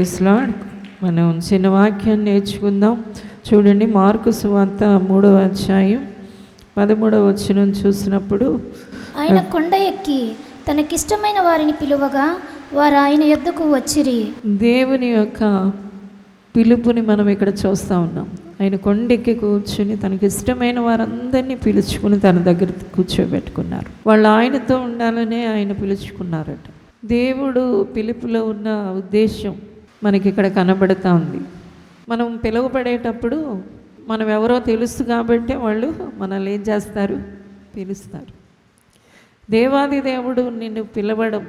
Praise lord. మనం చిన్న వాక్యాన్ని నేర్చుకుందాం. చూడండి, మార్కు సువార్త 3వ అధ్యాయం 13వ వచనం చూసినప్పుడు, ఆయన కొండ ఎక్కి తనకిష్టమైన వారిని పిలువగా వారు ఆయన యొద్దకు వచ్చిరి. దేవుని యొక్క పిలుపుని మనం ఇక్కడ చూస్తూ ఉన్నాం. ఆయన కొండెక్కి కూర్చుని తనకి ఇష్టమైన వారందరినీ పిలుచుకుని తన దగ్గర కూర్చోబెట్టుకున్నారు. వాళ్ళు ఆయనతో ఉండాలనే ఆయన పిలుచుకున్నారట. దేవుడు పిలుపులో ఉన్న ఉద్దేశం మనకి ఇక్కడ కనబడుతూ ఉంది. మనం పిలువబడేటప్పుడు మనం ఎవరో తెలుసు కాబట్టి వాళ్ళు మనల్ని ఏం చేస్తారు? పిలుస్తారు. దేవాది దేవుడు నిన్ను పిలవడం,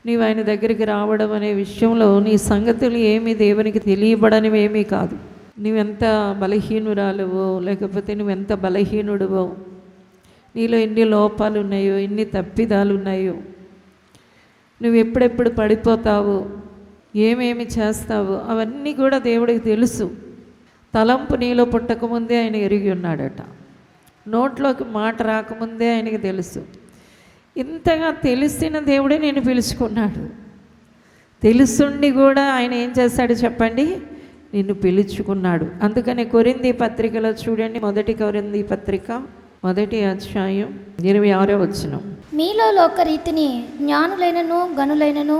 నీవు ఆయన దగ్గరికి రావడం అనే విషయంలో నీ సంగతులు ఏమీ దేవునికి తెలియబడనివి ఏమీ కాదు. నువ్వెంత బలహీనురాలువో, లేకపోతే నువ్వెంత బలహీనుడువో, నీలో ఎన్ని లోపాలు ఉన్నాయో, ఎన్ని తప్పిదాలు ఉన్నాయో, నువ్వు ఎప్పుడెప్పుడు పడిపోతావో, ఏమేమి చేస్తావో అవన్నీ కూడా దేవుడికి తెలుసు. తలంపు నీలో పుట్టకముందే ఆయన ఎరిగి ఉన్నాడట. నోట్లోకి మాట రాకముందే ఆయనకి తెలుసు. ఇంతగా తెలిసిన దేవుడే నేను పిలుచుకున్నాడు. తెలుసుండి కూడా ఆయన ఏం చేస్తాడు చెప్పండి? నిన్ను పిలుచుకున్నాడు. అందుకని కొరింథీ పత్రికలో చూడండి, 1 కొరింథీ పత్రిక 1వ అధ్యాయం 26వ వచనం. మీలో లోకరీతిని జ్ఞానులైనను గనులైనను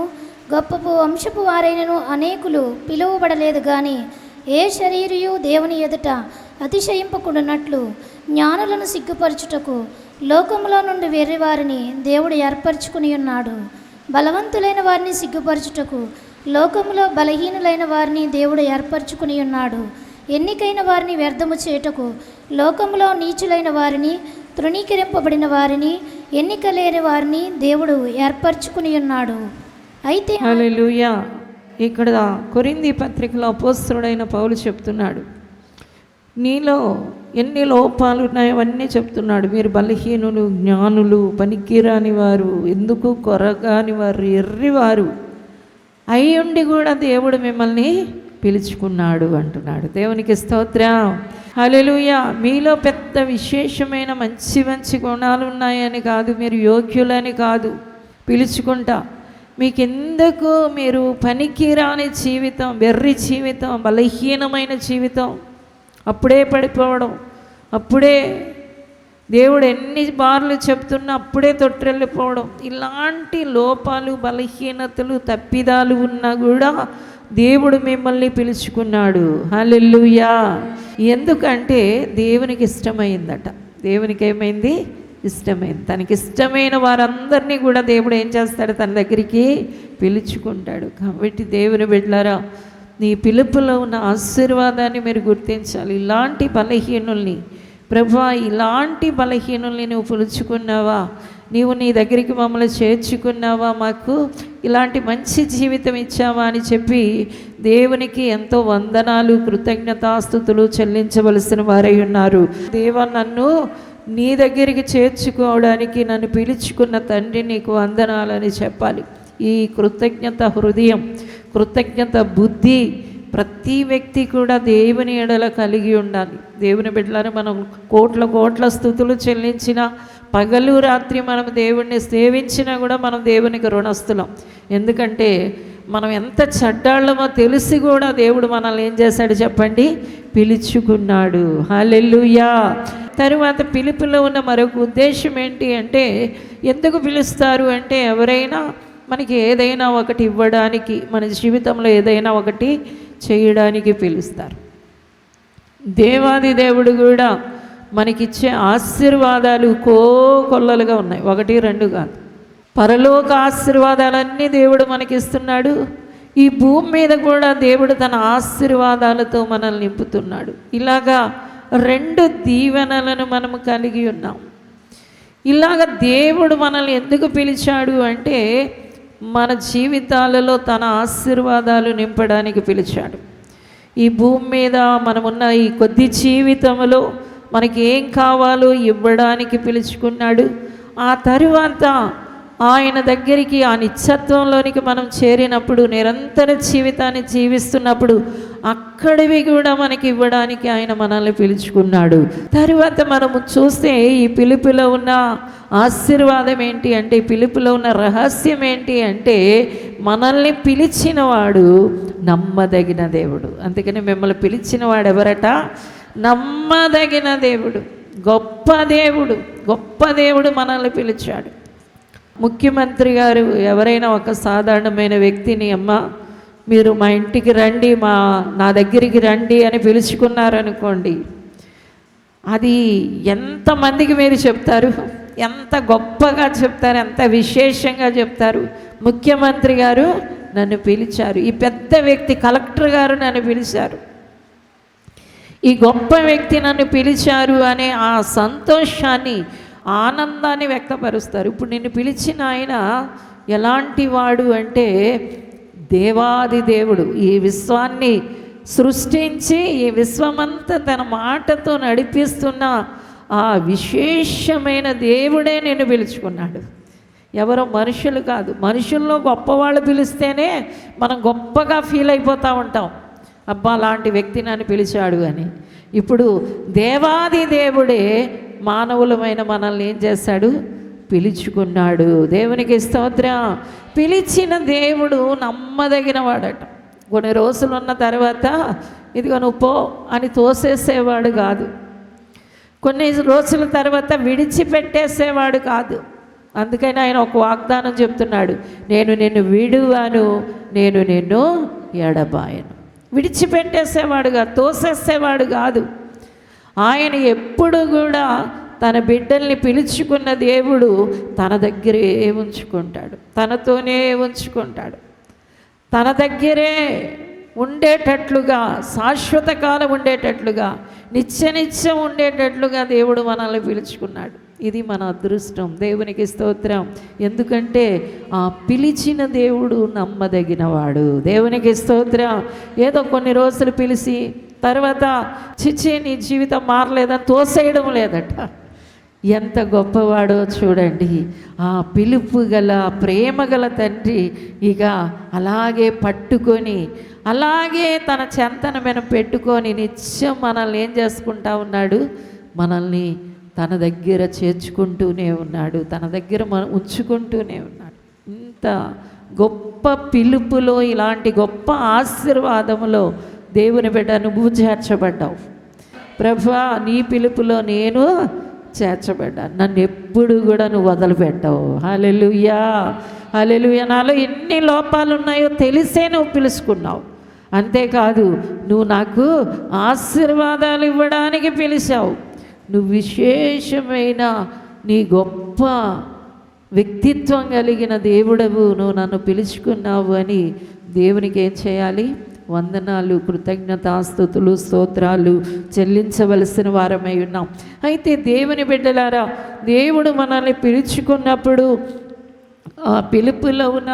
గొప్పపు వంశపు వారైనను అనేకులు పిలువబడలేదు గాని ఏ శరీరయు దేవుని ఎదుట అతిశయింపకుండానట్లు జ్ఞానులను సిగ్గుపరచుటకు లోకములో నుండి వేరే వారిని దేవుడు ఏర్పరచుకుని ఉన్నాడు. బలవంతులైన వారిని సిగ్గుపరచుటకు లోకములో బలహీనులైన వారిని దేవుడు ఏర్పరచుకుని ఉన్నాడు. ఎన్నికైన వారిని వ్యర్థము చేయుటకు లోకములో నీచులైన వారిని, తృణీకరింపబడిన వారిని, ఎన్నిక లేని వారిని దేవుడు ఏర్పరచుకుని ఉన్నాడు. అయితే హల్లెలూయా. ఇక్కడ కొరింథీ పత్రికలో అపోస్తలుడైన పౌలు చెప్తున్నాడు, నీలో ఎన్ని లోపాలు ఉన్నాయో అవన్నీ చెప్తున్నాడు. మీరు బలహీనులు, జ్ఞానులు, పనికిరాని వారు, ఎందుకు కొరగాని వారు, ఎర్రివారు అయ్యుండి కూడా దేవుడు మిమ్మల్ని పిలుచుకున్నాడు అంటున్నాడు. దేవునికి స్తోత్రం. హల్లెలూయా. మీలో పెద్ద విశేషమైన మంచి మంచి గుణాలు ఉన్నాయని కాదు, మీరు యోగ్యులని కాదు పిలుచుకుంటా. మీకెందుకు మీరు పనికిరాని జీవితం, వెర్రి జీవితం, బలహీనమైన జీవితం, అప్పుడే పడిపోవడం, అప్పుడే దేవుడు ఎన్ని బార్లు చెప్తున్నా అప్పుడే తొట్రెళ్ళిపోవడం, ఇలాంటి లోపాలు, బలహీనతలు, తప్పిదాలు ఉన్నా కూడా దేవుడు మిమ్మల్ని పిలుచుకున్నాడు. హల్లెలూయా. ఎందుకంటే దేవునికి ఇష్టమైందట. దేవునికి ఏమైంది? ఇష్టమైంది. తనకి ఇష్టమైన వారందరినీ కూడా దేవుడు ఏం చేస్తాడు? తన దగ్గరికి పిలుచుకుంటాడు. కాబట్టి దేవుని బిడ్డలారా, నీ పిలుపులో ఉన్న ఆశీర్వాదాన్ని మీరు గుర్తించాలి. ఇలాంటి బలహీనుల్ని, ప్రభువా ఇలాంటి బలహీనుల్ని నువ్వు పిలుచుకున్నావా, నీవు నీ దగ్గరికి మమ్మల్ని చేర్చుకున్నావా, మాకు ఇలాంటి మంచి జీవితం ఇచ్చావా అని చెప్పి దేవునికి ఎంతో వందనాలు, కృతజ్ఞతాస్తుతులు చెల్లించవలసిన వారై ఉన్నారు. దేవా, నన్ను నీ దగ్గరికి చేర్చుకోవడానికి నన్ను పిలుచుకున్న తండ్రి నీకు వందనాలని చెప్పాలి. ఈ కృతజ్ఞత హృదయం, కృతజ్ఞత బుద్ధి ప్రతి వ్యక్తి కూడా దేవుని ఎడల కలిగి ఉండాలి. దేవుని బిడ్డలను మనం కోట్ల స్తుతులు చెల్లించిన, పగలు రాత్రి మనం దేవుణ్ణి సేవించినా కూడా మనం దేవునికి రుణస్తులం. ఎందుకంటే మనం ఎంత చెడ్డాళ్ళమో తెలిసి కూడా దేవుడు మనల్ని ఏం చేశాడు చెప్పండి? పిలుచుకున్నాడు. హల్లెలూయా. తరువాత పిలుపులో ఉన్న మరొక ఉద్దేశం ఏంటి అంటే, ఎందుకు పిలుస్తారు అంటే, ఎవరైనా మనకి ఏదైనా ఒకటి ఇవ్వడానికి, మన జీవితంలో ఏదైనా ఒకటి చేయడానికి పిలుస్తారు. దేవాది దేవుడు కూడా మనకిచ్చే ఆశీర్వాదాలు కోకొల్లలుగా ఉన్నాయి. 1, 2 కాదు. పరలోక ఆశీర్వాదాలన్నీ దేవుడు మనకిస్తున్నాడు. ఈ భూమి మీద కూడా దేవుడు తన ఆశీర్వాదాలతో మనల్ని నింపుతున్నాడు. ఇలాగా 2 దీవెనలను మనము కలిగి ఉన్నాం. ఇలాగ దేవుడు మనల్ని ఎందుకు పిలిచాడు అంటే, మన జీవితాలలో తన ఆశీర్వాదాలు నింపడానికి పిలిచాడు. ఈ భూమి మీద మనమున్న ఈ కొద్ది జీవితంలో మనకి ఏం కావాలో ఇవ్వడానికి పిలుచుకున్నాడు. ఆ తరువాత ఆయన దగ్గరికి, ఆ నిత్యత్వంలోనికి మనం చేరినప్పుడు, నిరంతర జీవితాన్ని జీవిస్తున్నప్పుడు అక్కడివి కూడా మనకి ఇవ్వడానికి ఆయన మనల్ని పిలుచుకున్నాడు. తరువాత మనము చూస్తే ఈ పిలుపులో ఉన్న ఆశీర్వాదం ఏంటి అంటే, పిలుపులో ఉన్న రహస్యం ఏంటి అంటే, మనల్ని పిలిచినవాడు నమ్మదగిన దేవుడు. అందుకని మిమ్మల్ని పిలిచినవాడు ఎవరట? నమ్మదగిన దేవుడు, గొప్ప దేవుడు. గొప్ప దేవుడు మనల్ని పిలిచాడు. ముఖ్యమంత్రి గారు ఎవరైనా ఒక సాధారణమైన వ్యక్తిని, అమ్మ మీరు మా ఇంటికి రండి, నా దగ్గరికి రండి అని పిలుచుకున్నారనుకోండి, అది ఎంతమందికి మీరు చెప్తారు? ఎంత గొప్పగా చెప్తారు, ఎంత విశేషంగా చెప్తారు. ముఖ్యమంత్రి గారు నన్ను పిలిచారు, ఈ పెద్ద వ్యక్తి కలెక్టర్ గారు నన్ను పిలిచారు, ఈ గొప్ప వ్యక్తి నన్ను పిలిచారు అనే ఆ సంతోషాన్ని, ఆనందాన్ని వ్యక్తపరుస్తారు. ఇప్పుడు నిన్ను పిలిచిన ఆయన ఎలాంటి వాడు అంటే దేవాది దేవుడు. ఈ విశ్వాన్ని సృష్టించి ఈ విశ్వమంతా తన మాటతో నడిపిస్తున్న ఆ విశేషమైన దేవుడే నిన్ను పిలుచుకున్నాడు. ఎవరో మనుషులు కాదు. మనుషుల్లో గొప్పవాళ్ళు పిలిస్తేనే మనం గొప్పగా ఫీల్ అయిపోతూ ఉంటాం, అబ్బా లాంటి వ్యక్తి నన్ను పిలిచాడు అని. ఇప్పుడు దేవాది దేవుడే మానవులమైన మనల్ని ఏం చేశాడు? పిలుచుకున్నాడు. దేవునికి స్తోత్రం. పిలిచిన దేవుడు నమ్మదగిన వాడట. కొన్ని రోజులు ఉన్న తర్వాత ఇదిగో నువ్వు పో అని తోసేసేవాడు కాదు. కొన్ని రోజుల తర్వాత విడిచిపెట్టేసేవాడు కాదు. అందుకని ఆయన ఒక వాగ్దానం చెప్తున్నాడు, నేను నిన్ను విడువను, నేను నిన్ను ఎడబాయను. విడిచిపెట్టేసేవాడు కాదు, తోసేసేవాడు కాదు. ఆయన ఎప్పుడు కూడా తన బిడ్డల్ని పిలుచుకున్న దేవుడు తన దగ్గరే ఉంచుకుంటాడు, తనతోనే ఉంచుకుంటాడు, తన దగ్గరే ఉండేటట్లుగా, శాశ్వత కాలం ఉండేటట్లుగా, నిత్యం ఉండేటట్లుగా దేవుడు మనల్ని పిలుచుకున్నాడు. ఇది మన అదృష్టం. దేవునికి స్తోత్రం. ఎందుకంటే ఆ పిలిచిన దేవుడు నమ్మదగినవాడు. దేవునికి స్తోత్రం. ఏదో కొన్ని రోజులు పిలిచి తర్వాత చిచ్చి నీ జీవితం మారలేదని తోసేయడం లేదట. ఎంత గొప్పవాడో చూడండి. ఆ పిలుపు గల, ప్రేమ గల తండ్రి ఇక అలాగే పట్టుకొని, అలాగే తన చెంతన మీద పెట్టుకొని నిత్యం మనల్ని ఏం చేసుకుంటా ఉన్నాడు? మనల్ని తన దగ్గర చేర్చుకుంటూనే ఉన్నాడు, తన దగ్గర ఉంచుకుంటూనే ఉన్నాడు. ఇంత గొప్ప పిలుపులో, ఇలాంటి గొప్ప ఆశీర్వాదములో దేవుని బిడ్డ నువ్వు చేర్చబడ్డావు. ప్రభువా, నీ పిలుపులో నేను చేర్చబడ్డాను, నన్ను ఎప్పుడు కూడా నువ్వు వదిలిపెట్టావు. హల్లెలూయా, హల్లెలూయా. నాలో ఎన్ని లోపాలు ఉన్నాయో తెలిసే నువ్వు పిలుచుకున్నావు. అంతేకాదు, నువ్వు నాకు ఆశీర్వాదాలు ఇవ్వడానికి పిలిచావు. నువ్వు విశేషమైన నీ గొప్ప వ్యక్తిత్వం కలిగిన దేవుడవు, నువ్వు నన్ను పిలుచుకున్నావు అని దేవునికి ఏం చేయాలి? వందనాలు, కృతజ్ఞతాస్తుతులు, స్తోత్రాలు చెల్లించవలసిన వారమై ఉన్నాం. అయితే దేవుని బిడ్డలారా, దేవుడు మనల్ని పిలుచుకున్నప్పుడు ఆ పిలుపులో ఉన్న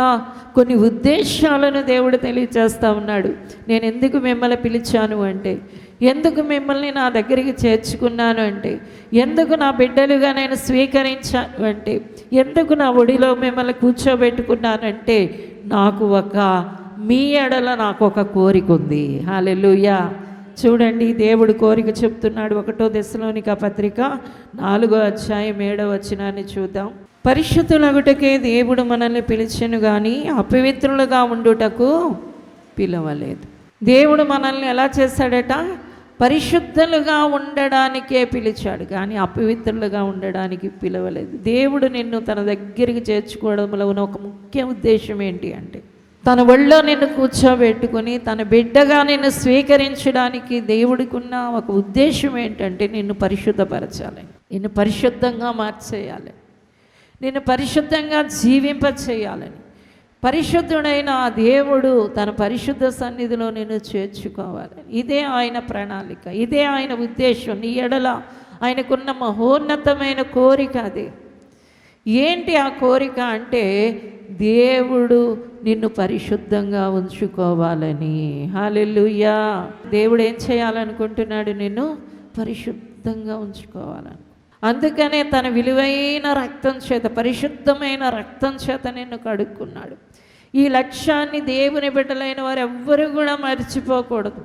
కొన్ని ఉద్దేశాలను దేవుడు తెలియచేస్తూ ఉన్నాడు. నేను ఎందుకు మిమ్మల్ని పిలిచాను అంటే, ఎందుకు మిమ్మల్ని నా దగ్గరికి చేర్చుకున్నాను అంటే, ఎందుకు నా బిడ్డలుగా నేను స్వీకరించాను అంటే, ఎందుకు నా ఒడిలో మిమ్మల్ని కూర్చోబెట్టుకున్నానంటే, మీ ఎడల నాకు ఒక కోరిక ఉంది. హల్లెలూయా. చూడండి, దేవుడు కోరిక చెప్తున్నాడు. 1 దెస్సలోనిక పత్రిక 4వ అధ్యాయం 7వ వచనాన్ని చూద్దాం. పరిశుద్ధులగుటకే దేవుడు మనల్ని పిలిచెను కానీ అపవిత్రులుగా ఉండుటకు పిలవలేదు. దేవుడు మనల్ని ఎలా చేశాడట? పరిశుద్ధులుగా ఉండడానికే పిలిచాడు కానీ అపవిత్రులుగా ఉండడానికి పిలవలేదు. దేవుడు నిన్ను తన దగ్గరికి చేర్చుకోవడంలో ఉన్న ఒక ముఖ్య ఉద్దేశం ఏంటి అంటే, తన ఒళ్ళో నిన్ను కూర్చోబెట్టుకుని తన బిడ్డగా నిన్ను స్వీకరించడానికి దేవుడికి ఉన్న ఒక ఉద్దేశం ఏంటంటే, నిన్ను పరిశుద్ధపరచాలి, నిన్ను పరిశుద్ధంగా మార్చేయాలి, నిన్ను పరిశుద్ధంగా జీవింపచేయాలని. పరిశుద్ధుడైన ఆ దేవుడు తన పరిశుద్ధ సన్నిధిలో నిన్ను చేర్చుకోవాలి. ఇదే ఆయన ప్రణాళిక, ఇదే ఆయన ఉద్దేశం. నీ ఎడల ఆయనకున్న మహోన్నతమైన కోరిక అదే. ఏంటి ఆ కోరిక అంటే, దేవుడు నిన్ను పరిశుద్ధంగా ఉంచుకోవాలని. హల్లెలూయా. దేవుడు ఏం చేయాలనుకుంటున్నాడు? నిన్ను పరిశుద్ధంగా ఉంచుకోవాలని. అందుకనే తన విలువైన రక్తం చేత, పరిశుద్ధమైన రక్తం చేత నిన్ను కడుక్కున్నాడు. ఈ లక్ష్యాన్ని దేవుని బిడ్డలైన వారు ఎవ్వరూ కూడా మర్చిపోకూడదు.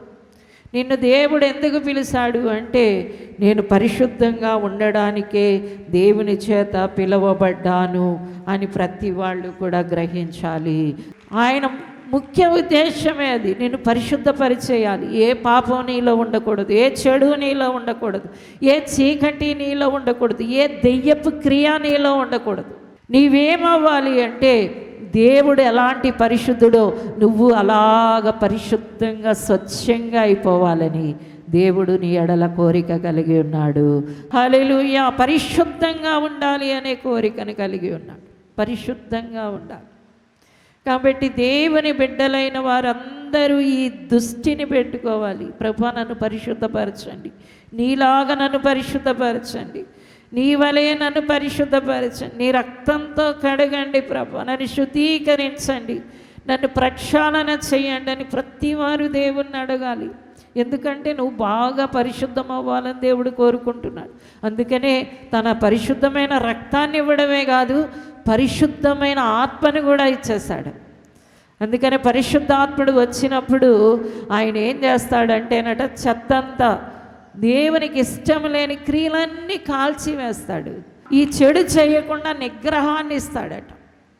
నిన్ను దేవుడు ఎందుకు పిలిచాడు అంటే, నేను పరిశుద్ధంగా ఉండడానికే దేవుని చేత పిలువబడ్డాను అని ప్రతి వాళ్ళు కూడా గ్రహించాలి. ఆయన ముఖ్య ఉద్దేశమే అది. నిన్ను పరిశుద్ధపరిచేయాలి. ఏ పాపం నీలో ఉండకూడదు, ఏ చెడు నీలో ఉండకూడదు, ఏ చీకటి నీలో ఉండకూడదు, ఏ దెయ్యపు క్రియ నీలో ఉండకూడదు. నీవేమవ్వాలి అంటే దేవుడు ఎలాంటి పరిశుద్ధుడో నువ్వు అలాగ పరిశుద్ధంగా స్వచ్ఛంగా అయిపోవాలని దేవుడు నీ ఎడల కోరిక కలిగి ఉన్నాడు. హల్లెలూయా. పరిశుద్ధంగా ఉండాలి అనే కోరికను కలిగి ఉన్నాడు. పరిశుద్ధంగా ఉండాలి. కాబట్టి దేవుని బిడ్డలైన వారందరూ ఈ దృష్టిని పెట్టుకోవాలి. ప్రభా, నన్ను పరిశుద్ధపరచండి, నీలాగా నన్ను పరిశుద్ధపరచండి, నీ వలే నన్ను పరిశుద్ధపరచండి, నీ రక్తంతో కడగండి ప్రభా, నన్ను శుద్ధీకరించండి, నన్ను ప్రక్షాళన చేయండి అని ప్రతివారు దేవుణ్ణి అడగాలి. ఎందుకంటే నువ్వు బాగా పరిశుద్ధం అవ్వాలని దేవుడు కోరుకుంటున్నాడు. అందుకనే తన పరిశుద్ధమైన రక్తాన్ని ఇవ్వడమే కాదు, పరిశుద్ధమైన ఆత్మను కూడా ఇచ్చేశాడు. అందుకని పరిశుద్ధాత్ముడు వచ్చినప్పుడు ఆయన ఏం చేస్తాడంటేనట, చెత్తంతా, దేవునికి ఇష్టం లేని క్రియలన్నీ కాల్చివేస్తాడు. ఈ చెడు చేయకుండా నిగ్రహాన్ని ఇస్తాడట.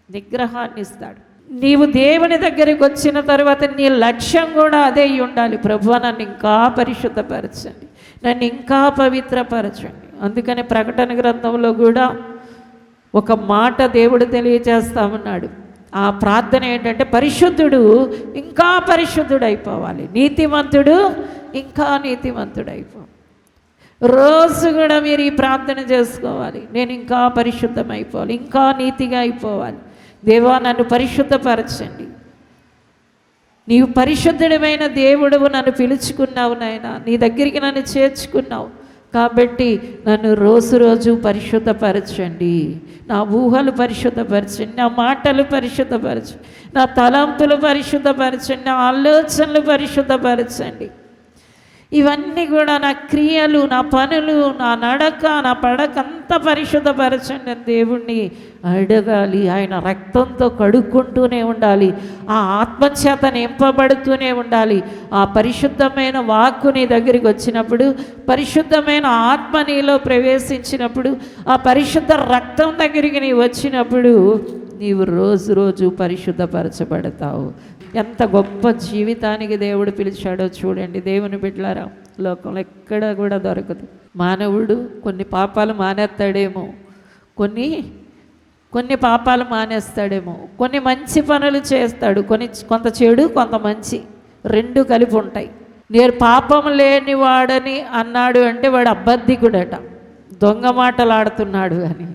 నిగ్రహాన్ని ఇస్తాడు. నీవు దేవుని దగ్గరికి వచ్చిన తర్వాత నీ లక్ష్యం కూడా అదే అయి ఉండాలి. ప్రభువా, నన్ను ఇంకా పరిశుద్ధపరచండి, నన్ను ఇంకా పవిత్రపరచండి. అందుకని ప్రకటన గ్రంథంలో కూడా ఒక మాట దేవుడు తెలియజేస్తామన్నాడు. ఆ ప్రార్థన ఏంటంటే, పరిశుద్ధుడు ఇంకా పరిశుద్ధుడు అయిపోవాలి, నీతిమంతుడు ఇంకా నీతిమంతుడు అయిపోవాలి. రోజు కూడా మీరు ఈ ప్రార్థన చేసుకోవాలి. నేను ఇంకా పరిశుద్ధం అయిపోవాలి, ఇంకా నీతిగా అయిపోవాలి. దేవా, నన్ను పరిశుద్ధపరచండి. నీవు పరిశుద్ధుడమైన దేవుడువు, నన్ను పిలుచుకున్నావు నాయన, నీ దగ్గరికి నన్ను చేర్చుకున్నావు. కాబట్టి నన్ను రోజు పరిశుద్ధపరచండి. నా ఊహలు పరిశుద్ధపరచండి, నా మాటలు పరిశుద్ధపరచండి, నా తలంపులు పరిశుద్ధపరచండి, నా ఆలోచనలు పరిశుద్ధపరచండి. ఇవన్నీ కూడా నా క్రియలు, నా పనులు, నా నడక, నా పడక అంతా పరిశుద్ధపరచండి అని దేవుణ్ణి అడగాలి. ఆయన రక్తంతో కడుక్కుంటూనే ఉండాలి. ఆ ఆత్మచేత నింపబడుతూనే ఉండాలి. ఆ పరిశుద్ధమైన వాక్కు నీ దగ్గరికి వచ్చినప్పుడు, పరిశుద్ధమైన ఆత్మ నీలో ప్రవేశించినప్పుడు, ఆ పరిశుద్ధ రక్తం దగ్గరికి నీవు వచ్చినప్పుడు నీవు రోజు పరిశుద్ధపరచబడతావు. ఎంత గొప్ప జీవితానికి దేవుడు పిలిచాడో చూడండి. దేవుని బిడ్డలారా, లోకంలో ఎక్కడ కూడా దొరకదు. మానవుడు కొన్ని పాపాలు మానేస్తాడేమో, కొన్ని పాపాలు మానేస్తాడేమో, కొన్ని మంచి పనులు చేస్తాడు, కొంత చెడు కొంత మంచి, రెండు కలిపి ఉంటాయి. నేను పాపం లేనివాడని అన్నాడు అంటే వాడు అబద్ధికుడట, దొంగ మాటలు ఆడుతున్నాడు అని.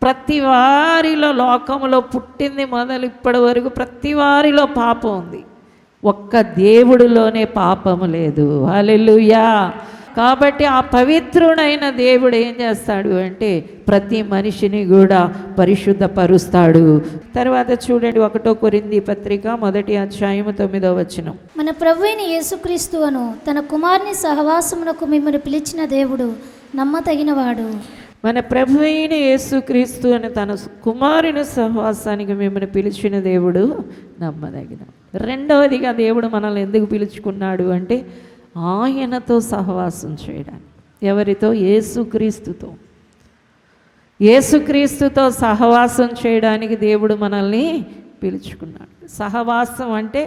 ప్రతి వారిలో, లోకంలో పుట్టింది మొదలు ఇప్పటి వరకు ప్రతి వారిలో పాపం ఉంది. ఒక్క దేవుడిలోనే పాపము లేదు. హల్లెలూయా. కాబట్టి ఆ పవిత్రుడైన దేవుడు ఏం చేస్తాడు అంటే ప్రతి మనిషిని కూడా పరిశుద్ధపరుస్తాడు. తర్వాత చూడండి, 1 కొరింథీ పత్రిక 1:9. మన ప్రభువైన యేసుక్రీస్తు అను తన కుమారుని సహవాసమునకు మిమ్మల్ని పిలిచిన దేవుడు నమ్మతగినవాడు. మన ప్రభువైన యేసుక్రీస్తు అని తన కుమారుని సహవాసానికి మిమ్మల్ని పిలిచిన దేవుడు నమ్మదగిన. రెండవదిగా దేవుడు మనల్ని ఎందుకు పిలుచుకున్నాడు అంటే ఆయనతో సహవాసం చేయడానికి. ఎవరితో? యేసుక్రీస్తుతో సహవాసం చేయడానికి దేవుడు మనల్ని పిలుచుకున్నాడు. సహవాసం అంటే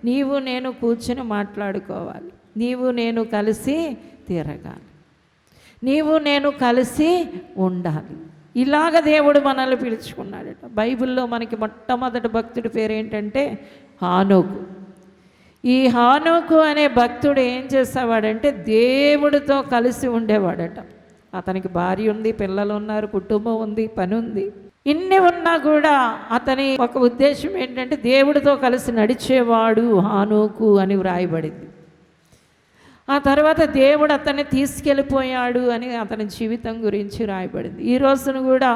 నీవు నేను కూర్చుని మాట్లాడుకోవాలి, నీవు నేను కలిసి తిరగాలి, నీవు నేను కలిసి ఉండాలి. ఇలాగ దేవుడు మనల్ని పిలుచుకున్నాడట. బైబిల్లో మనకి మొట్టమొదటి భక్తుడి పేరు ఏంటంటే హానోకు. ఈ హానోకు అనే భక్తుడు ఏం చేసేవాడంటే దేవుడితో కలిసి ఉండేవాడట. అతనికి భార్య ఉంది, పిల్లలు ఉన్నారు, కుటుంబం ఉంది, పని ఉంది. ఇన్ని ఉన్నా కూడా అతని ఒక ఉద్దేశం ఏంటంటే దేవుడితో కలిసి నడిచేవాడు హానోకు అని వ్రాయబడింది. ఆ తర్వాత దేవుడు అతన్ని తీసుకెళ్ళిపోయాడు అని అతని జీవితం గురించి రాయబడింది. ఈ రోజున కూడా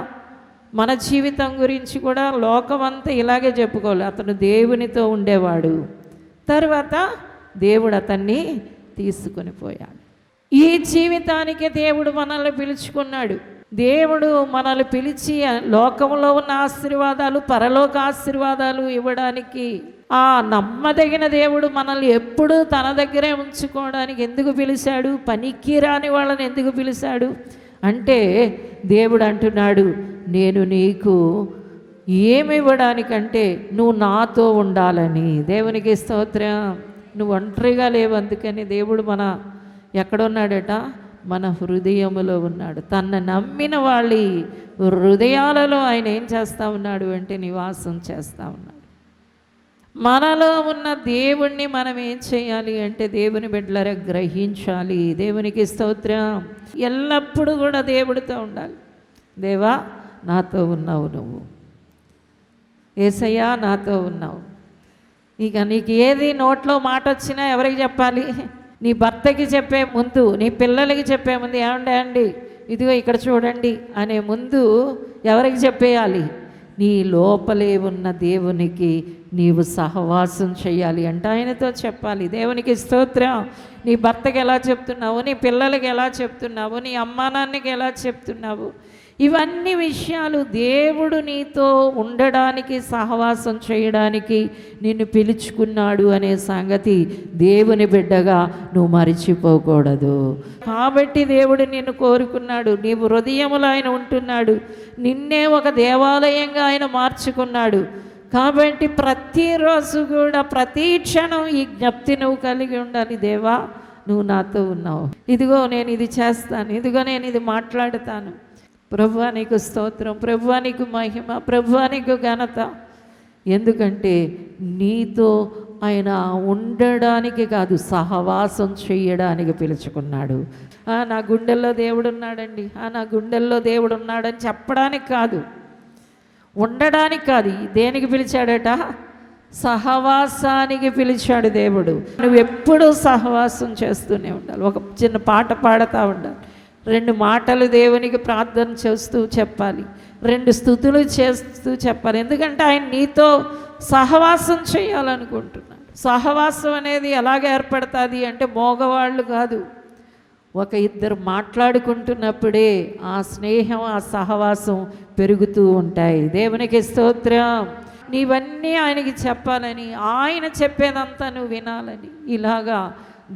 మన జీవితం గురించి కూడా లోకమంతా ఇలాగే చెప్పుకోవాలి. అతను దేవునితో ఉండేవాడు, తర్వాత దేవుడు అతన్ని తీసుకొని పోయాడు. ఈ జీవితానికి దేవుడు మనల్ని పిలుచుకున్నాడు. దేవుడు మనల్ని పిలిచి లోకంలో ఉన్న ఆశీర్వాదాలు, పరలోక ఆశీర్వాదాలు ఇవ్వడానికి, ఆ నమ్మదగిన దేవుడు మనల్ని ఎప్పుడూ తన దగ్గరే ఉంచుకోవడానికి ఎందుకు పిలిచాడు? పనికి రాని వాళ్ళని ఎందుకు పిలిచాడు అంటే దేవుడు అంటున్నాడు, నేను నీకు ఏమి ఇవ్వడానికంటే నువ్వు నాతో ఉండాలని. దేవునికి స్తోత్రం. నువ్వు ఒంటరిగా లేవు, అందుకని దేవుడు ఎక్కడున్నాడట? మన హృదయములో ఉన్నాడు. తన నమ్మిన వాళ్ళ హృదయాలలో ఆయన ఏం చేస్తూ ఉన్నాడు అంటే నివాసం చేస్తూ ఉన్నాడు. మనలో ఉన్న దేవుణ్ణి మనం ఏం చేయాలి అంటే దేవుని బిడ్డలారా గ్రహించాలి. దేవునికి స్తోత్రం. ఎల్లప్పుడూ కూడా దేవుడితో ఉండాలి. దేవా నాతో ఉన్నావు, నువ్వు యేసయ్యా నాతో ఉన్నావు. ఇక నీకు ఏది నోట్లో మాట వచ్చినా ఎవరికి చెప్పాలి? నీ భర్తకి చెప్పే ముందు, నీ పిల్లలకి చెప్పే ముందు, ఏమండి ఇదిగో ఇక్కడ చూడండి అనే ముందు ఎవరికి చెప్పేయాలి? నీ లోపలే ఉన్న దేవునికి నీవు సహవాసం చేయాలి అంటే ఆయనతో చెప్పాలి. దేవునికి స్తోత్రం. నీ భర్తకి ఎలా చెప్తున్నావు, నీ పిల్లలకి ఎలా చెప్తున్నావు, నీ అమ్మా నాన్నకి ఎలా చెప్తున్నావు, ఇవన్నీ విషయాలు దేవుడు నీతో ఉండడానికి, సహవాసం చేయడానికి నిన్ను పిలుచుకున్నాడు అనే సంగతి దేవుని బిడ్డగా నువ్వు మరిచిపోకూడదు. కాబట్టి దేవుడు నిన్ను కోరుకున్నాడు. నీవు హృదయములో ఆయన ఉంటున్నాడు. నిన్నే ఒక దేవాలయంగా ఆయన మార్చుకున్నాడు. కాబట్టి ప్రతిరోజు కూడా, ప్రతి క్షణం ఈ జ్ఞప్తి నువ్వు కలిగి ఉండాలి. దేవా నువ్వు నాతో ఉన్నావు, ఇదిగో నేను ఇది చేస్తాను, ఇదిగో నేను ఇది మాట్లాడతాను. ప్రభువా నీకు స్తోత్రం, ప్రభువా నీకు మహిమ, ప్రభువా నీకు ఘనత. ఎందుకంటే నీతో ఆయన ఉండడానికి కాదు, సహవాసం చేయడానికి పిలుచుకున్నాడు. నా గుండెల్లో దేవుడు ఉన్నాడండి, నా గుండెల్లో దేవుడు ఉన్నాడని చెప్పడానికి కాదు, ఉండడానికి కాదు. దేనికి పిలిచాడట? సహవాసానికి పిలిచాడు దేవుడు. నువ్వు ఎప్పుడూ సహవాసం చేస్తూనే ఉండాలి. ఒక చిన్న పాట పాడుతూ ఉండాలి, 2 మాటలు దేవునికి ప్రార్థన చేస్తూ చెప్పాలి, 2 స్తుతులు చేస్తూ చెప్పాలి. ఎందుకంటే ఆయన నీతో సహవాసం చేయాలనుకుంటున్నాడు. సహవాసం అనేది ఎలాగ ఏర్పడుతుంది అంటే మోగవాళ్ళు కాదు, ఒక ఇద్దరు మాట్లాడుకుంటున్నప్పుడే ఆ స్నేహం, ఆ సహవాసం పెరుగుతూ ఉంటాయి. దేవునికి స్తోత్రం. నీవన్నీ ఆయనకి చెప్పాలని, ఆయన చెప్పేదంతా నువ్వు వినాలని, ఇలాగా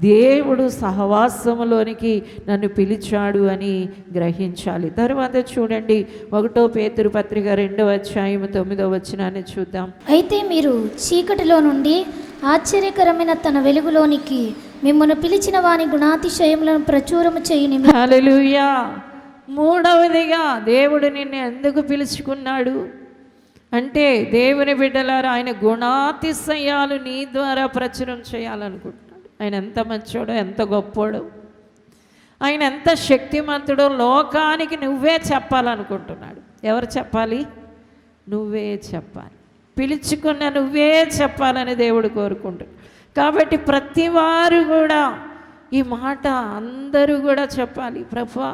దేవుడు సహవాసములోనికి నన్ను పిలిచాడు అని గ్రహించాలి. తరువాత చూడండి 1 పేతురు పత్రిక 2వ అధ్యాయం 9వ వచనాన్ని చూద్దాం. అయితే మీరు చీకటిలో నుండి ఆశ్చర్యకరమైన తన వెలుగులోనికి మిమ్మల్ని పిలిచిన వాని గుణాతిశయములను ప్రచురము చేయుని. హల్లెలూయా. మూడవదిగా దేవుడు నిన్ను ఎందుకు పిలుచుకున్నాడు అంటే, దేవుని బిడ్డలారా ఆయన గుణాతిశయాలు నీ ద్వారా ప్రచురం చేయాలనుకుంటున్నాడు. ఆయన ఎంత మంచోడో, ఎంత గొప్పోడో, ఆయన ఎంత శక్తిమంతుడో లోకానికి నువ్వే చెప్పాలనుకుంటున్నాడు. ఎవరు చెప్పాలి? నువ్వే చెప్పాలి. పిలుచుకున్న నువ్వే చెప్పాలని దేవుడు కోరుకుంటున్నాడు. కాబట్టి ప్రతి వారు కూడా ఈ మాట అందరూ కూడా చెప్పాలి. ప్రభువా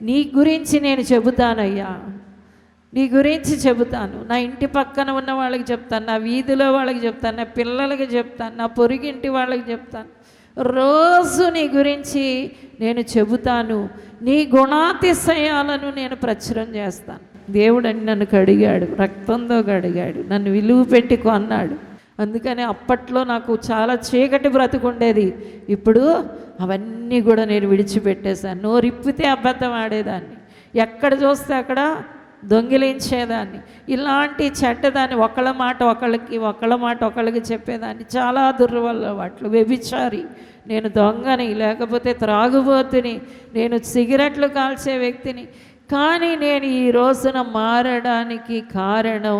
నీ గురించి నేను చెబుతానయ్యా, నీ గురించి చెబుతాను. నా ఇంటి పక్కన ఉన్న వాళ్ళకి చెప్తాను, నా వీధిలో వాళ్ళకి చెప్తాను, నా పిల్లలకి చెప్తాను, నా పొరుగింటి వాళ్ళకి చెప్తాను. రోజు నీ గురించి నేను చెబుతాను, నీ గుణాతిశయాలను నేను ప్రచురం చేస్తాను. దేవుడు అని నన్ను కడిగాడు, రక్తంతో కడిగాడు, నన్ను విలువ పెట్టి కొన్నాడు. అందుకని అప్పట్లో నాకు చాలా చీకటి బ్రతుకుండేది. ఇప్పుడు అవన్నీ కూడా నేను విడిచిపెట్టేశాను. నోరిప్పితే అబద్ధం ఆడేదాన్ని, ఎక్కడ చూస్తే అక్కడ దొంగిలించేదాన్ని, ఇలాంటి చెడ్డదాన్ని, ఒకళ్ళ మాట ఒకళ్ళకి చెప్పేదాన్ని. చాలా దుర్వలవాట్లు, వ్యభిచారి, నేను దొంగని, లేకపోతే త్రాగుబోతుని, నేను సిగరెట్లు కాల్చే వ్యక్తిని. కానీ నేను ఈ రోజున మారడానికి కారణం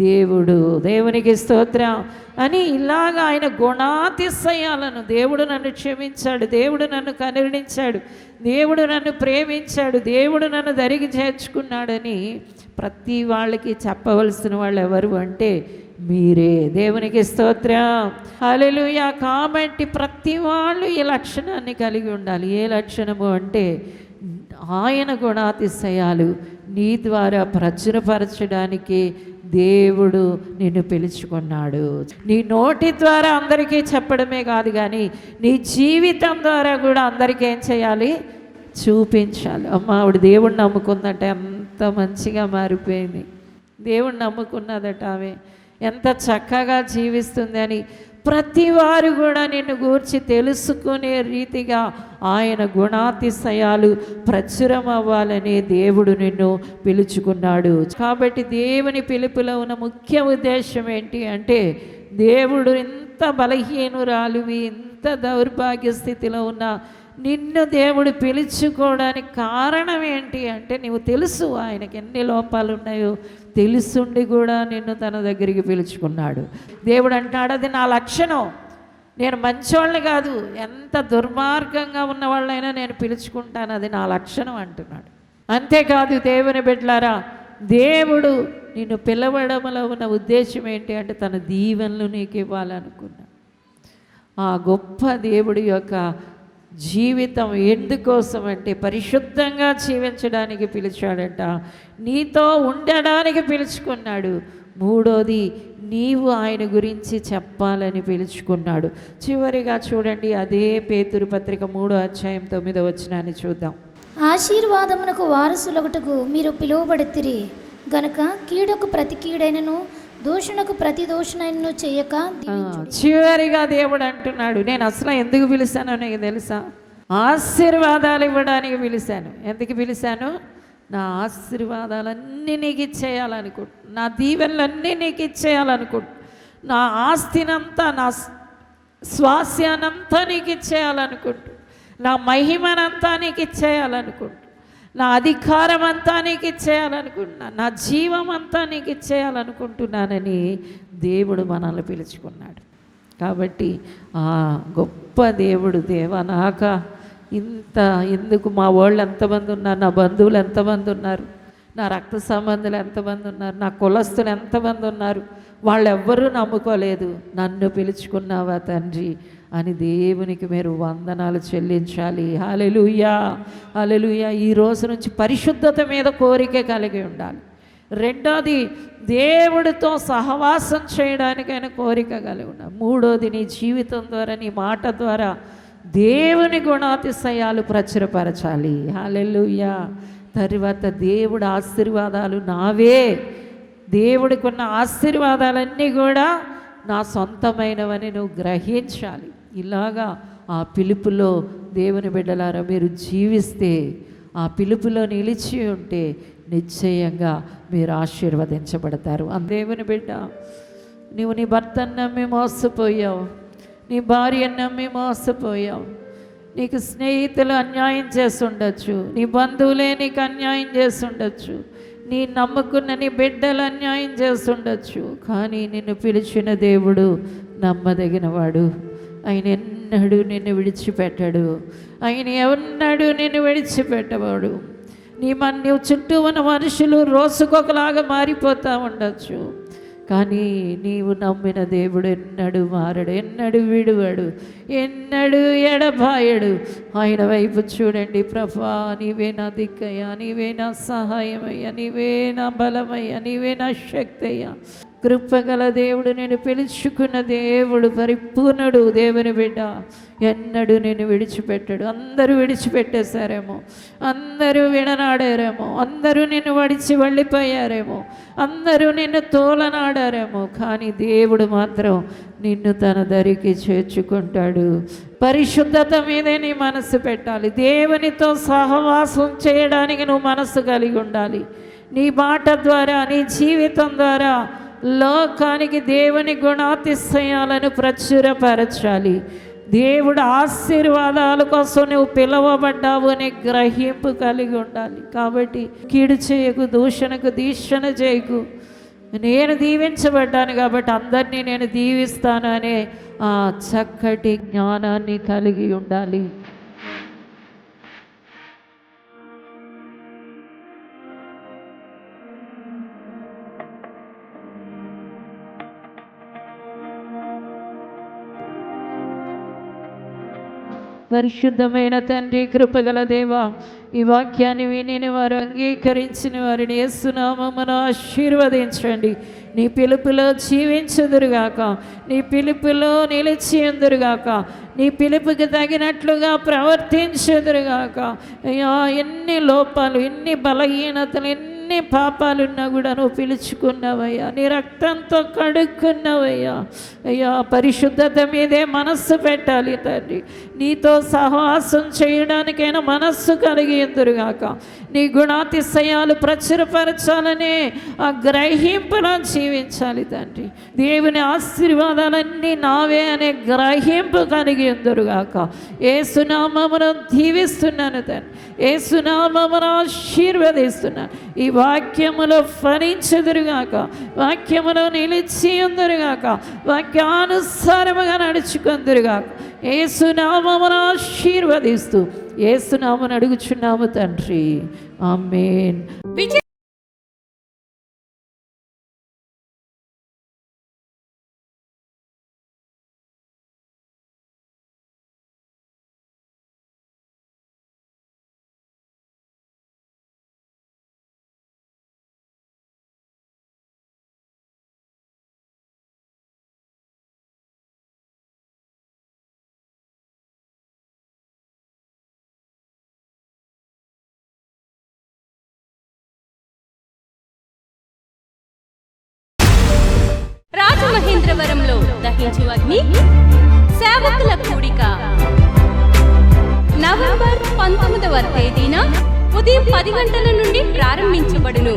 దేవుడు. దేవునికి స్తోత్రం. అని ఇలాగ ఆయన గుణాతిశయాలను, దేవుడు నన్ను క్షమించాడు, దేవుడు నన్ను కరుణించాడు, దేవుడు నన్ను ప్రేమించాడు, దేవుడు నన్ను దరికి చేర్చుకున్నాడని ప్రతి వాళ్ళకి చెప్పవలసిన వాళ్ళు ఎవరు అంటే మీరే. దేవునికి స్తోత్రం. హల్లెలూయా. కాబట్టి ప్రతి వాళ్ళు ఈ లక్షణాన్ని కలిగి ఉండాలి. ఏ లక్షణము అంటే ఆయన గుణాతిశయాలు నీ ద్వారా ప్రచురపరచడానికి దేవుడు నిన్ను పిలుచుకున్నాడు. నీ నోటి ద్వారా అందరికీ చెప్పడమే కాదు, కానీ నీ జీవితం ద్వారా కూడా అందరికీ ఏం చేయాలి? చూపించాలి. అమ్మ ఆవిడ దేవుడిని నమ్ముకుందట, ఎంత మంచిగా మారిపోయింది. దేవుడిని నమ్ముకున్నదట, ఆమె ఎంత చక్కగా జీవిస్తుంది అని ప్రతి వారు కూడా నిన్ను గూర్చి తెలుసుకునే రీతిగా ఆయన గుణాతిశయాలు ప్రచురమవ్వాలని దేవుడు నిన్ను పిలుచుకున్నాడు. కాబట్టి దేవుని పిలుపులో ఉన్న ముఖ్య ఉద్దేశం ఏంటి అంటే, దేవుడు ఇంత బలహీనురాలివి, ఇంత దౌర్భాగ్య స్థితిలో ఉన్న నిన్ను దేవుడు పిలుచుకోవడానికి కారణం ఏంటి అంటే, నీవు తెలుసు ఆయనకి ఎన్ని లోపాలు ఉన్నాయో తెలుసుండి కూడా నిన్ను తన దగ్గరికి పిలుచుకున్నాడు. దేవుడు అంటాడు, అది నా లక్షణం, నేను మంచోళ్ళని కాదు, ఎంత దుర్మార్గంగా ఉన్న వాళ్ళైనా నేను పిలుచుకుంటాను, అది నా లక్షణం అంటున్నాడు. అంతేకాదు దేవుని బిడ్డలారా, దేవుడు నిన్ను పిలవడంలో ఉన్న ఉద్దేశం ఏంటి అంటే, తన దీవెనలు నీకు ఇవ్వాలనుకున్నాడు. ఆ గొప్ప దేవుడి యొక్క జీవితం ఎందుకోసం అంటే, పరిశుద్ధంగా జీవించడానికి పిలిచాడట, నీతో ఉండడానికి పిలుచుకున్నాడు. మూడోది, నీవు ఆయన గురించి చెప్పాలని పిలుచుకున్నాడు. చివరిగా చూడండి, అదే పేతురు పత్రిక 3వ అధ్యాయం 9వ వచనాన్ని చూద్దాం. ఆశీర్వాదమునకు వారసులొకటకు మీరు పిలువబడితిరి గనుక కీడుకు ప్రతి కీడైనను దూషణకు ప్రతి దూషణను చేయక. చివరిగా దేవుడు అంటున్నాడు, నేను అసలు ఎందుకు పిలిచానో నీకు తెలుసా? ఆశీర్వాదాలు ఇవ్వడానికి పిలిచాను. ఎందుకు పిలిచాను? నా ఆశీర్వాదాలన్నీ నీకు ఇచ్చేయాలనుకుంటు, నా దీవెనలన్నీ నీకు ఇచ్చేయాలనుకుంటు, నా ఆస్తినంతా, నా స్వాస్యానంతా నీకు ఇచ్చేయాలనుకుంటు, నా మహిమనంతా నీకు ఇచ్చేయాలనుకుంటు, నా అధికారం అంతా నీకు ఇచ్చేయాలనుకుంటున్నాను, నా జీవం అంతా నీకు ఇచ్చేయాలనుకుంటున్నానని దేవుడు మనల్ని పిలుచుకున్నాడు. కాబట్టి ఆ గొప్ప దేవుడు, దేవా నాక ఇంత ఎందుకు, మా వాళ్ళు ఎంతమంది ఉన్నారు, నా బంధువులు ఎంతమంది ఉన్నారు, నా రక్త సంబంధులు ఎంతమంది ఉన్నారు, నా కులస్తులు ఎంతమంది ఉన్నారు, వాళ్ళెవ్వరూ నమ్ముకోలేదు, నన్ను పిలుచుకున్నావా తండ్రి అని దేవునికి మీరు వందనాలు చెల్లించాలి. హల్లెలూయా, హల్లెలూయా. ఈ రోజు నుంచి పరిశుద్ధత మీద కోరిక కలిగి ఉండాలి. రెండోది, దేవుడితో సహవాసం చేయడానికైనా కోరిక కలిగి ఉండాలి. మూడోది, నీ జీవితం ద్వారా, నీ మాట ద్వారా దేవుని గుణాతిశయాలు ప్రచురపరచాలి. హల్లెలూయా. తర్వాత దేవుడి ఆశీర్వాదాలు నావే, దేవుడికి ఉన్న ఆశీర్వాదాలన్నీ కూడా నా సొంతమైనవని నువ్వు గ్రహించాలి. ఇలాగా ఆ పిలుపులో దేవుని బిడ్డలారా మీరు జీవిస్తే, ఆ పిలుపులో నిలిచి ఉంటే నిశ్చయంగా మీరు ఆశీర్వదించబడతారు. దేవుని బిడ్డ, నువ్వు నీ భర్తను నమ్మి మోసపోయావు, నీ భార్యను నమ్మి మోసపోయావు, నీకు స్నేహితులు అన్యాయం చేస్తుండొచ్చు, నీ బంధువులే నీకు అన్యాయం చేస్తుండొచ్చు, నీ నమ్ముకున్న నీ బిడ్డలు అన్యాయం చేస్తుండొచ్చు. కానీ నిన్ను పిలిచిన దేవుడు నమ్మదగినవాడు. ఆయన ఎన్నడూ నిన్ను విడిచిపెట్టడు, ఆయన ఎన్నడూ నిన్ను విడిచిపెట్టవాడు. నీవు చుట్టూ ఉన్న మనుషులు రోజుకొకలాగా మారిపోతూ ఉండొచ్చు, కానీ నీవు నమ్మిన దేవుడు ఎన్నడూ మారడు, ఎన్నడూ విడువడు, ఎన్నడూ ఎడబాయడు. ఆయన వైపు చూడండి. ప్రభా, నీవే నా దిక్కయ్యా, నీవే నా సహాయమయ్యా, నీవే నా బలమయ్యా, నీవే నా శక్తి అయ్యా. కృపగల దేవుడు, నేను పిలుచుకున్న దేవుడు, పరిపూర్ణుడు. దేవుని బిడ్డ ఎన్నడూ నేను విడిచిపెట్టాడు. అందరూ విడిచిపెట్టేశారేమో, అందరూ విడనాడారేమో, అందరూ నిన్ను వడిచి వెళ్ళిపోయారేమో, అందరూ నిన్ను తోలనాడారేమో, కానీ దేవుడు మాత్రం నిన్ను తన దరికి చేర్చుకుంటాడు. పరిశుద్ధత మీదే నీ మనసు పెట్టాలి. దేవునితో సహవాసం చేయడానికి నువ్వు మనసు కలిగి ఉండాలి. నీ మాట ద్వారా, నీ జీవితం ద్వారా లోకానికి దేవుని గుణాతిశయాలను ప్రచురపరచాలి. దేవుడు ఆశీర్వాదాల కోసం నువ్వు పిలువబడ్డావు అనే గ్రహింపు కలిగి ఉండాలి. కాబట్టి కీడు చేయకు, దూషణకు దీక్షణ చేయకు. నేను దీవించబడ్డాను కాబట్టి అందరినీ నేను దీవిస్తాను అనే ఆ చక్కటి జ్ఞానాన్ని కలిగి ఉండాలి. పరిశుద్ధమైన తండ్రి, కృపగల దేవా, ఈ వాక్యాన్ని విని వారు అంగీకరించిన వారిని యేసునామమున ఆశీర్వదించండి. నీ పిలుపులో జీవించుదురుగాక, నీ పిలుపులో నిలిచియుందురుగాక, నీ పిలుపుకి తగినట్లుగా ప్రవర్తించుదురుగాక. అయ్యా, ఎన్ని లోపాలు, ఎన్ని బలహీనతలు, ఎన్ని ఎన్ని పాపాలున్నా కూడా నువ్వు పిలుచుకున్నావయ్యా, నీ రక్తంతో కడుక్కున్నావయ్యా. అయ్యా, పరిశుద్ధత మీదే మనస్సు పెట్టాలి తండ్రి. నీతో సహవాసం చేయడానికైనా మనస్సు కలిగి ఎందురుగాక. నీ గుణాతిశయాలు ప్రచురపరచాలనే ఆ గ్రహింపులో జీవించాలి తండ్రి. దేవుని ఆశీర్వాదాలన్నీ నావే అనే గ్రహింపు కలిగి ఎందురుగాక. యేసు నామమును దీవిస్తున్నాను తండ్రి, యేసు నామమును ఆశీర్వదిస్తున్నాను. ఈ వాక్యములో ఫలించెదురుగాక, వాక్యములో నిలిచి ఉందరుగాక, వాక్యానుసారముగా నడుచుకుందురుగాక. యేసు నామమును ఆశీర్వదిస్తూ యేసు నామమును అడుగుచున్నాము తండ్రి, ఆమేన్. రాజమహేంద్రవరంలో దహించు అగ్ని సేవకుల కూడిక నవంబర్ 19వ తేదీన ఉదయం 10 గంటల నుండి ప్రారంభించబడును.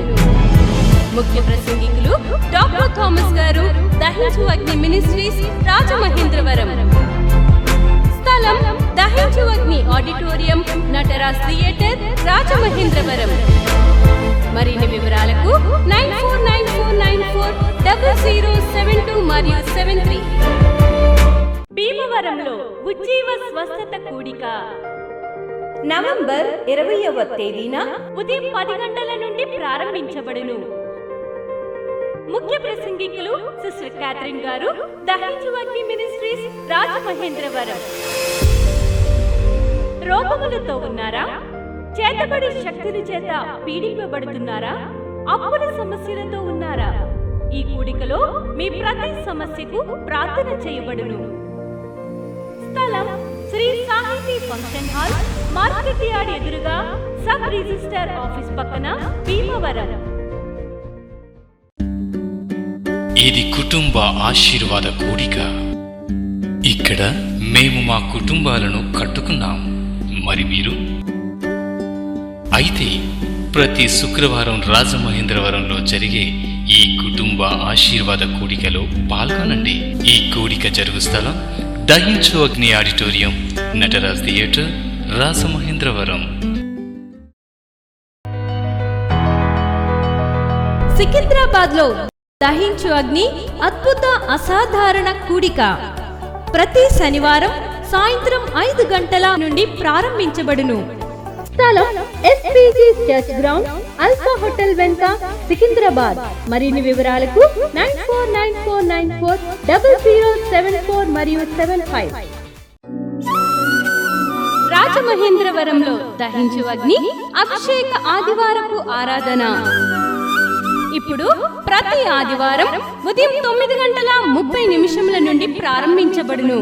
ముఖ్య ప్రసంగికులు డాక్టర్ థామస్ గారు, దహించు అగ్ని మినిస్ట్రీస్, రాజమహేంద్రవరం. స్థలం దహించు అగ్ని ఆడిటోరియం, నటరాజ్ థియేటర్, రాజమహేంద్రవరం. మరిన్ని వివరాలకు 9494940072 మరియు 73. భీమవరంలో ఉజ్జీవ స్వస్థత కూడిక నవంబర్ 20వ తేదీన ఉదయం 10 గంటల నుండి ప్రారంభించబడును. ముఖ్య ప్రసంగికులు సిస్టర్ క్యాథరిన్ గారు, దహించు అగ్ని మినిస్ట్రీస్, రాజమహేంద్రవరం. రోగములతో ఉన్నారా? చేతబడి శక్తుల చేత పీడింపబడుతున్నారా? అప్పుల సమస్యలతో ఉన్నారా? ఈ కూడికలో మీ ప్రతి సమస్యకు ప్రార్థన చేయబడును. స్థలం శ్రీ సాహితీ ఫంక్షన్ హాల్, మార్కెట్ యార్డ్ ఎదురుగా, సబ్ రిజిస్టర్ ఆఫీస్ పక్కన, భీమవరం. ఇది కుటుంబ ఆశీర్వాద కూడిక. ఇక్కడ మేము మా కుటుంబాలను కట్టుకున్నాం. మరి మీరు? అయితే ప్రతి శుక్రవారం రాజమహేంద్రవరంలో జరిగే ఈ కుటుంబ ఆశీర్వాద కూడికలో పాల్గొనండి. ఈ కూడిక జరుగు స్థలం దహించు అగ్ని ఆడిటోరియం, నటరాజ్ థియేటర్, రాజమహేంద్రవరం. సికింద్రాబాద్ లో దహించు అగ్ని అద్భుత అసాధారణ కూడిక ప్రతి శనివారం సాయంత్రం 5 గంటల నుండి ప్రారంభించబడును. స్థలం SPG church ground, alpha hotel వెనుక, సికింద్రాబాద్. మరిన్ని వివరాలకు 9494940074 మరియు 75. రాజమహేంద్రవరంలో దహించు అగ్ని అభిషేక ఆదివారపు ఆరాధన ఇప్పుడు ప్రతి ఆదివారం ఉదయం 9:30 నుండి ప్రారంభించబడును.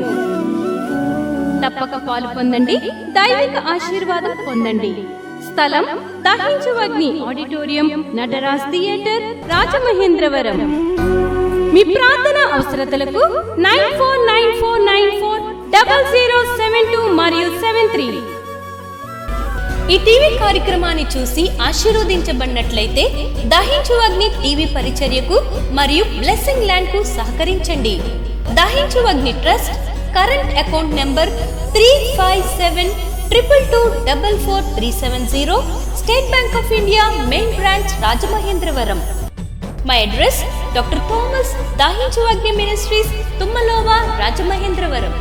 తప్పక పాలు పొందండి, దైవిక ఆశీర్వాదం పొందండి. స్థలం దహించు అగ్ని ఆడిటోరియం, నటరాజ్ థియేటర్, రాజమహేంద్రవరం. మీ ప్రార్థన అవసరతలకు 9494940072 మరియు 73. ఈ టీవీ కార్యక్రమాన్ని చూసి ఆశీర్వదించబడినట్లయితే దహించు అగ్ని టీవీ పరిచర్యకు మరియు బ్లెస్సింగ్ ల్యాండ్ కు సహకరించండి. Dahinchu Agni trust current account number 357222444370, State Bank of India, main branch, Rajamahendravaram. My address doctor Thomas, Dahinchu Agni ministries, తుమ్మలోవా, Rajamahendravaram.